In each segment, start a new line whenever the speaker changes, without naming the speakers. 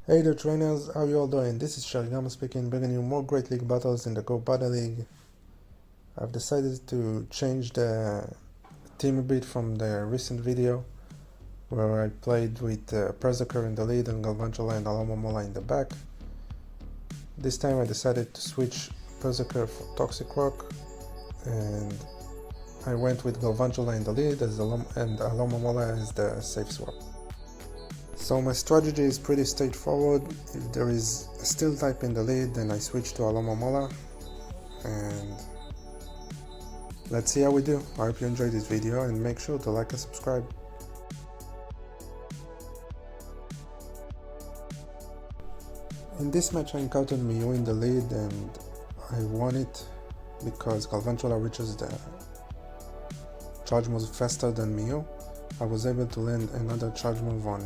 Hey there trainers, how you all doing? This is Sharigama speaking, bringing you more Great League battles in the Go Battle League. I've decided to change the team a bit from the recent video where I played with Berserker in the lead and Galvantula and Alomomola in the back. This time I decided to switch Berserker for Toxic Rock and I went with Galvantula in the lead and Alomomola as the safe swap. So my strategy is pretty straightforward. If there is a steel type in the lead, then I switch to Alomomola and let's see how we do. I hope you enjoyed this video and make sure to like and subscribe. In this match I encountered Mew in the lead and I won it because Galvantula reaches the charge move faster than Mew. I was able to land another charge move on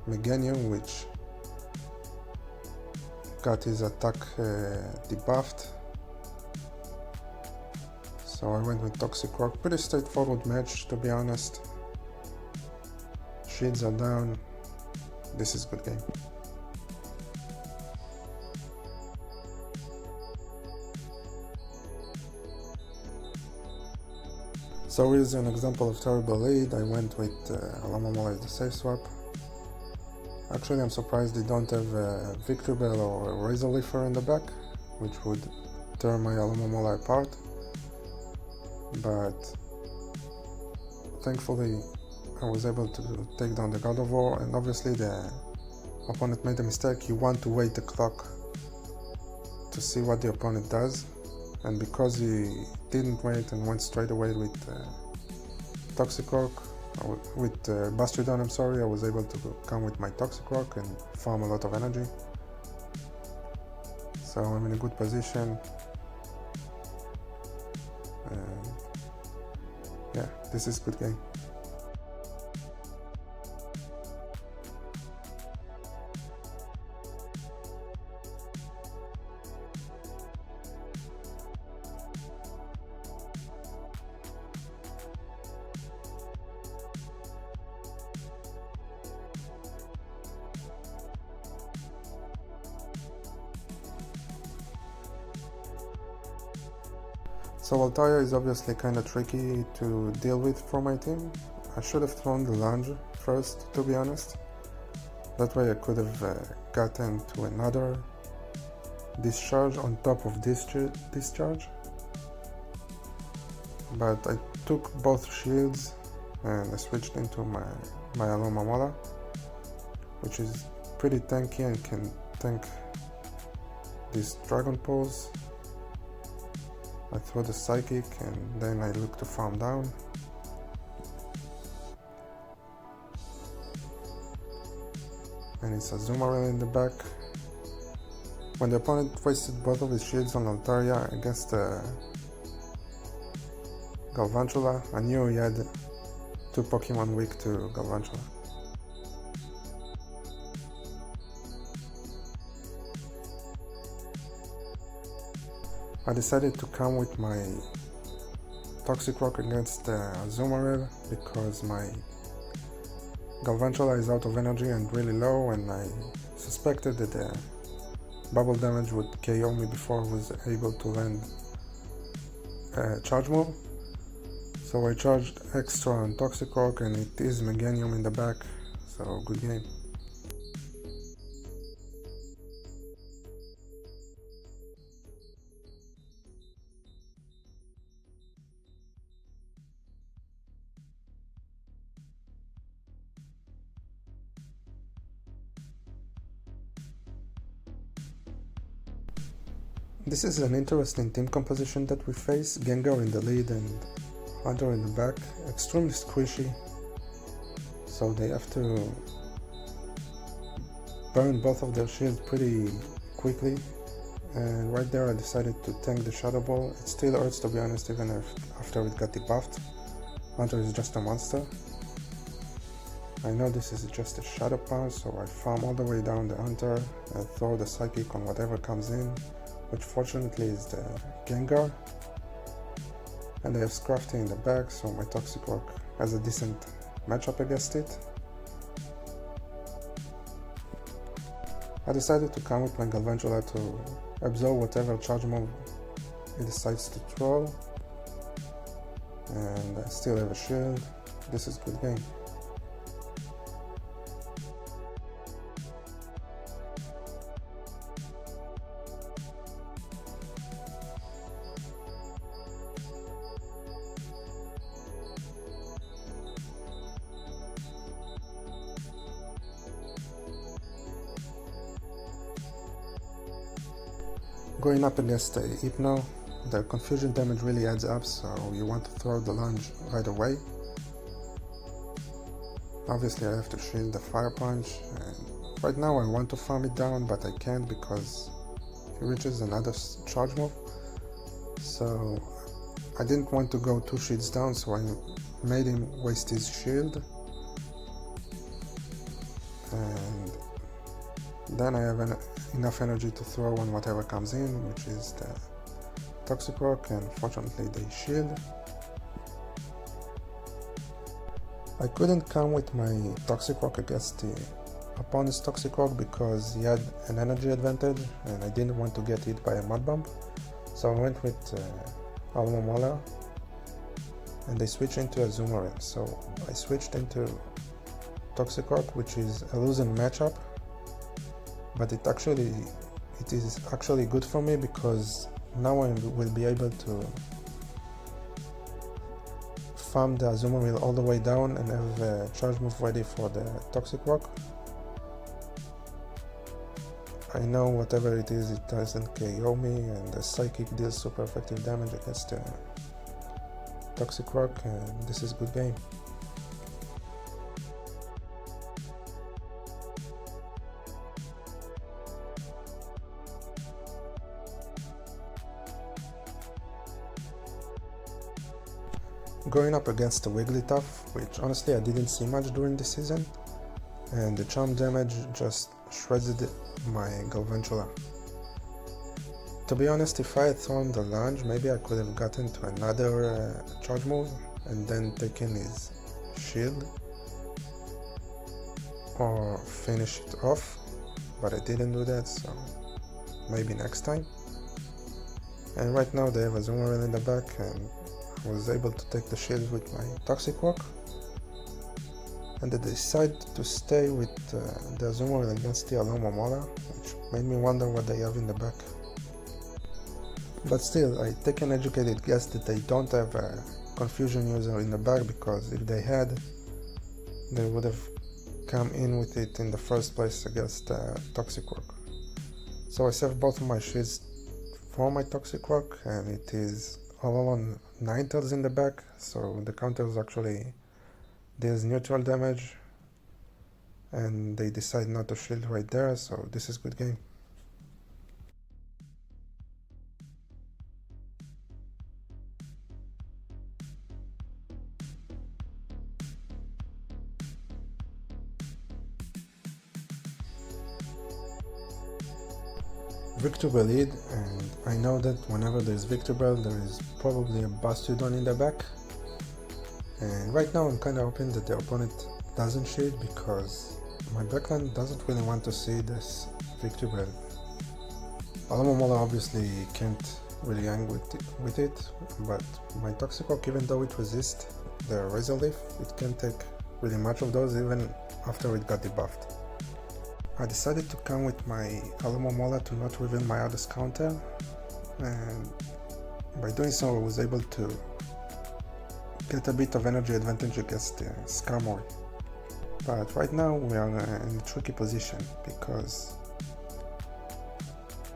Meganium, which got his attack debuffed. So I went with Toxic Rock. Pretty straightforward match, to be honest. Shields are down. This is a good game. So here's an example of terrible lead. I went with Alomomola as the safe swap. Actually, I'm surprised they don't have a Victory Bell or a Razor Leafer in the back, which would tear my Alomomola apart. But thankfully, I was able to take down the God of War, and obviously the opponent made a mistake. You want to wait the clock to see what the opponent does, and because he didn't wait and went straight away with Toxic Rock, with Bastrodon, I'm sorry, I was able to come with my Toxic Rock and farm a lot of energy. So I'm in a good position. And yeah, this is a good game. So Altair is obviously kinda tricky to deal with for my team. I should have thrown the lunge first, to be honest. That way I could have gotten to another discharge on top of this discharge. But I took both shields and I switched into my Alomomola, which is pretty tanky and can tank these Dragon Pulls. I throw the Psychic and then I look to farm down. And it's a Azumarill in the back. When the opponent wasted both of his shields on Altaria against Galvantula, I knew he had 2 Pokemon weak to Galvantula. I decided to come with my Toxic Rock against Azumarill because my Galvantula is out of energy and really low, and I suspected that the bubble damage would KO me before I was able to land a charge move. So I charged extra on Toxic Rock and it is Meganium in the back, so good game. This is an interesting team composition that we face. Gengar in the lead and Hunter in the back. Extremely squishy, so they have to burn both of their shields pretty quickly. And right there I decided to tank the Shadow Ball. It still hurts, to be honest, even after it got debuffed. Hunter is just a monster. I know this is just a Shadow Punch, so I farm all the way down the Hunter and throw the Psychic on whatever comes in, which fortunately is the Gengar. And I have Scrafty in the back, so my Toxic Rock has a decent matchup against it. I decided to come with my Galvantula to absorb whatever charge move he decides to throw, and I still have a shield. This is good game. Going up against a Hypno, the confusion damage really adds up, so you want to throw the lunge right away. Obviously I have to shield the fire punch, and right now I want to farm it down, but I can't because he reaches another charge move. So I didn't want to go 2 shields down, so I made him waste his shield. And then I have enough energy to throw on whatever comes in, which is the Toxic Rock, and fortunately they shield. I couldn't come with my Toxic Rock against the opponent's Toxic Rock because he had an energy advantage and I didn't want to get hit by a Mud Bomb. So I went with Alomomola and they switched into a Azumarill. So I switched into Toxic Rock, which is a losing matchup, but it is actually good for me because now I will be able to farm the Azumarill all the way down and have a charge move ready for the Toxic Rock. I know whatever it is, it doesn't KO me, and the Psychic deals super effective damage against the Toxic Rock, and this is a good game. Going up against the Wigglytuff, which honestly I didn't see much during the season, and the charm damage just shredded my Galvantula. To be honest, if I had thrown the lunge, maybe I could have gotten to another charge move and then taken his shield or finish it off, but I didn't do that, so maybe next time. And right now they have a Azumarill in the back, and I was able to take the shield with my Toxic Rock, and I decided to stay with the Azumarill against the Alomomola, which made me wonder what they have in the back. But still, I take an educated guess that they don't have a confusion user in the back, because if they had, they would have come in with it in the first place against Toxic Rock. So I saved both of my shields for my Toxic Rock, and it is all on Ninetales in the back, so the counters actually deals neutral damage, and they decide not to shield right there, so this is good game. Victreebel lead, and I know that whenever there is Victreebel there is probably a Bastiodon in the back, and right now I'm kinda hoping that the opponent doesn't shield because my backline doesn't really want to see this Victreebel. Alomomola obviously can't really hang with it, but my Toxic Rock, even though it resists the Razor Leaf, it can't take really much of those even after it got debuffed. I decided to come with my Alomomola to not reveal my Hardest counter, and by doing so I was able to get a bit of energy advantage against the Skarmory. But right now we are in a tricky position because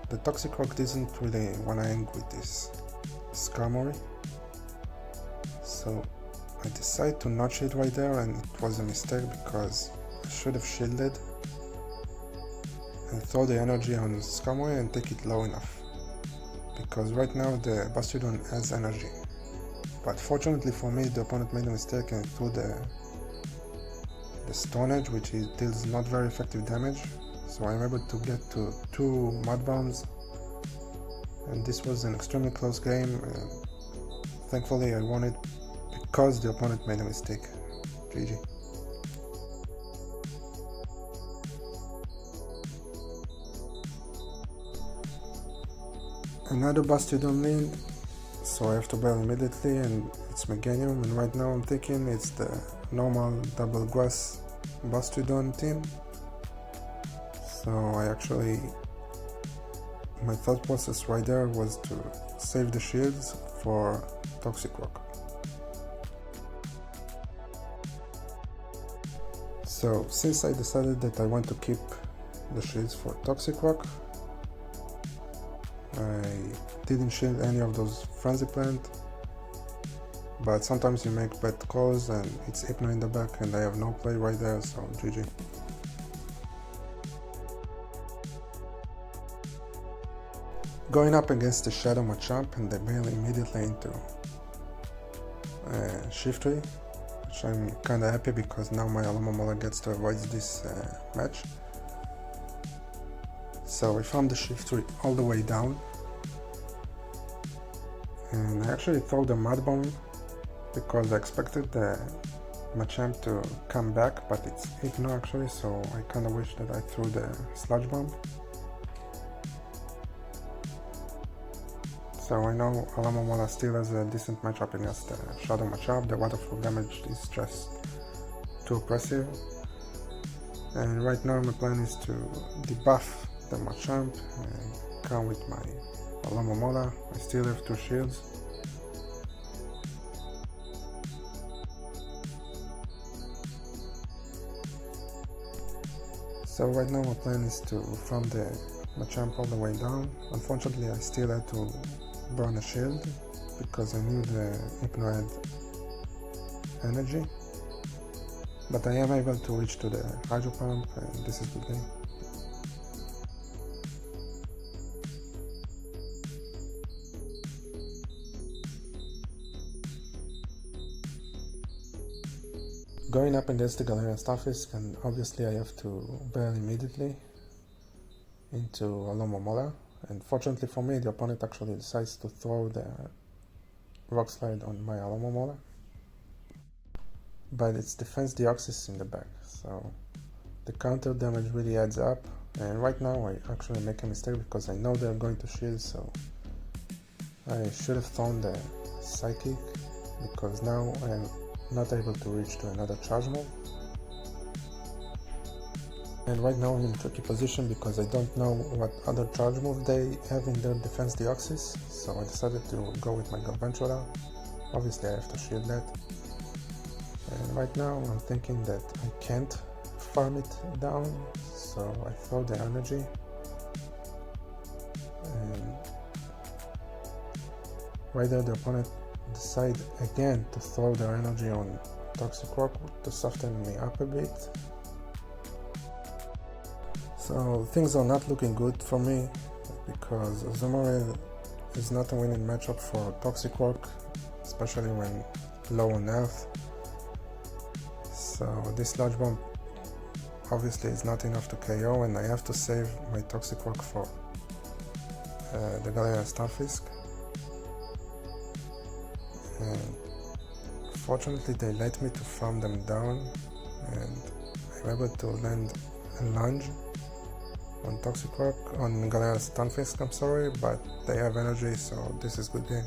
the Toxic Rock doesn't really want to hang with this Skarmory, so I decided to not shield right there, and it was a mistake because I should have shielded and throw the energy on Skarmory and take it low enough, because right now the Bastiodon has energy. But fortunately for me, the opponent made a mistake and threw the Stone Edge, which deals not very effective damage, so I'm able to get to 2 Mud Bombs, and this was an extremely close game. Thankfully I won it because the opponent made a mistake. GG. another Bastiodon lean, so I have to battle immediately, and it's Meganium, and right now I'm thinking it's the normal double grass Bastiodon team. So my thought process right there was to save the shields for Toxic Rock. So since I decided that I want to keep the shields for Toxic Rock, I didn't shield any of those Frenzy Plant, but sometimes you make bad calls and it's Hypno in the back and I have no play right there, so GG. Going up against the Shadow Machamp and they bail immediately into Shiftry, which I'm kinda happy because now my Alomomola gets to avoid this match. So I farmed the Shiftry all the way down, and I actually threw the Mud Bomb because I expected the Machamp to come back, but it's Hypno actually, so I kinda wish that I threw the Sludge Bomb. So I know Alomomola still has a decent matchup against the Shadow Machamp. The waterfall damage is just too oppressive. And right now my plan is to debuff the Machamp and come with my Alomomola. I still have 2 shields. So right now my plan is to farm the Machamp all the way down. Unfortunately I still had to burn a shield because I knew the Hypno had energy, but I am able to reach to the Hydro Pump and this is good game. Going up against the Galarian Starfisk, and obviously I have to bail immediately into Alomomola. And fortunately for me, the opponent actually decides to throw the Rock Slide on my Alomomola, but it's Defense Deoxys in the back, so the counter damage really adds up. And right now I actually make a mistake because I know they're going to shield, so I should have thrown the Psychic, because now I'm not able to reach to another charge move. And right now I'm in a tricky position because I don't know what other charge move they have in their Defense Deoxys, so I decided to go with my Galvantula. Obviously I have to shield that. And right now I'm thinking that I can't farm it down, so I throw the energy. And right there the opponent decide again to throw their energy on Toxic Rock to soften me up a bit. So things are not looking good for me because Azumarill is not a winning matchup for Toxic Rock, especially when low on health. So this Sludge Bomb obviously is not enough to KO, and I have to save my Toxic Rock for the Galarian Starfisk. And fortunately they let me to farm them down, and I'm able to land a lunge on Toxic Rock, on Galarian Stunfisk, I'm sorry, but they have energy, so this is good game.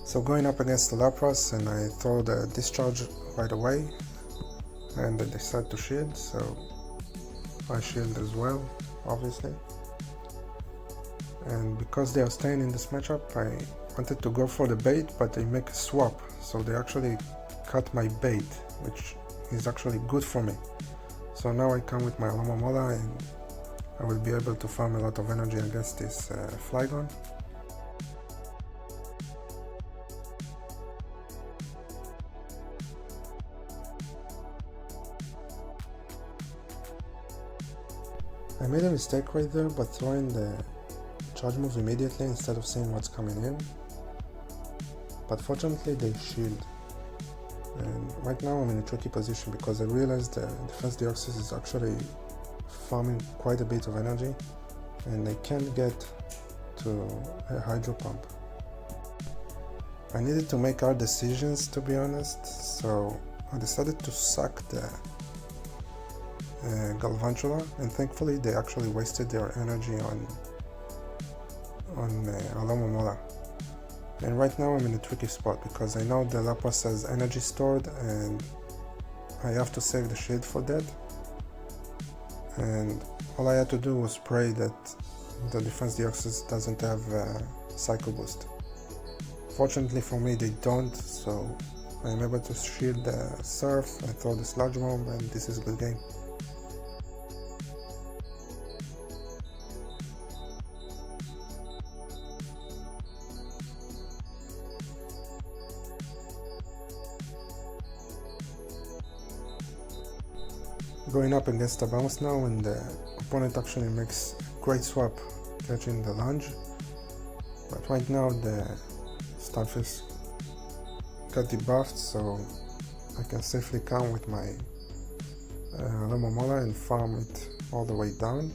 So going up against the Lapras, and I throw the Discharge right away, and they decide to shield, so I shield as well, obviously. And because they are staying in this matchup, I wanted to go for the bait, but they make a swap, so they actually cut my bait, which is actually good for me. So now I come with my Alomomola and I will be able to farm a lot of energy against this Flygon. I made a mistake right there by throwing the charge move immediately instead of seeing what's coming in, but fortunately they shield. And right now I'm in a tricky position because I realized the Defense Deoxys is actually farming quite a bit of energy and they can't get to a Hydro Pump. I needed to make hard decisions, to be honest, so I decided to sack the Galvantula, and thankfully they actually wasted their energy on Alomomola. And right now I'm in a tricky spot because I know the Lapras has energy stored and I have to save the shield for that, and all I had to do was pray that the Defense Deoxys doesn't have Psycho Boost. Fortunately for me they don't, so I'm able to shield the Silph and throw the Sludge Bomb, and this is a good game. Going up against a bounce now, and the opponent actually makes a great swap catching the lunge, but right now the Starfish got debuffed, so I can safely come with my Alomomola and farm it all the way down.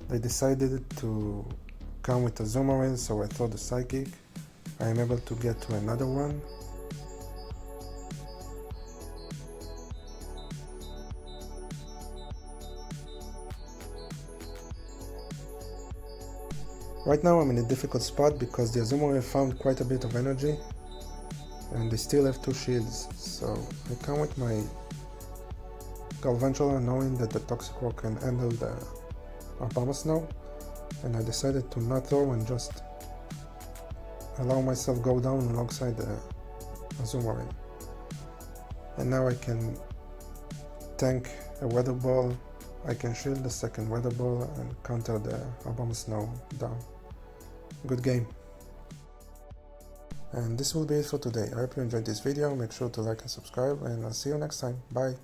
They decided to come with a Zoomerang, so I throw the Psychic. I am able to get to another one. Right now I'm in a difficult spot because the Azumarill found quite a bit of energy and they still have 2 shields, so I come with my Galvantula knowing that the Toxic Rock can handle the Abomasnow, and I decided to not throw and just allow myself go down alongside the Azumarill. And now I can tank a Weather Ball, I can shield the second Weather Ball and counter the Abomasnow down. Good game. And this will be it for today. I hope you enjoyed this video. Make sure to like and subscribe, and I'll see you next time. Bye.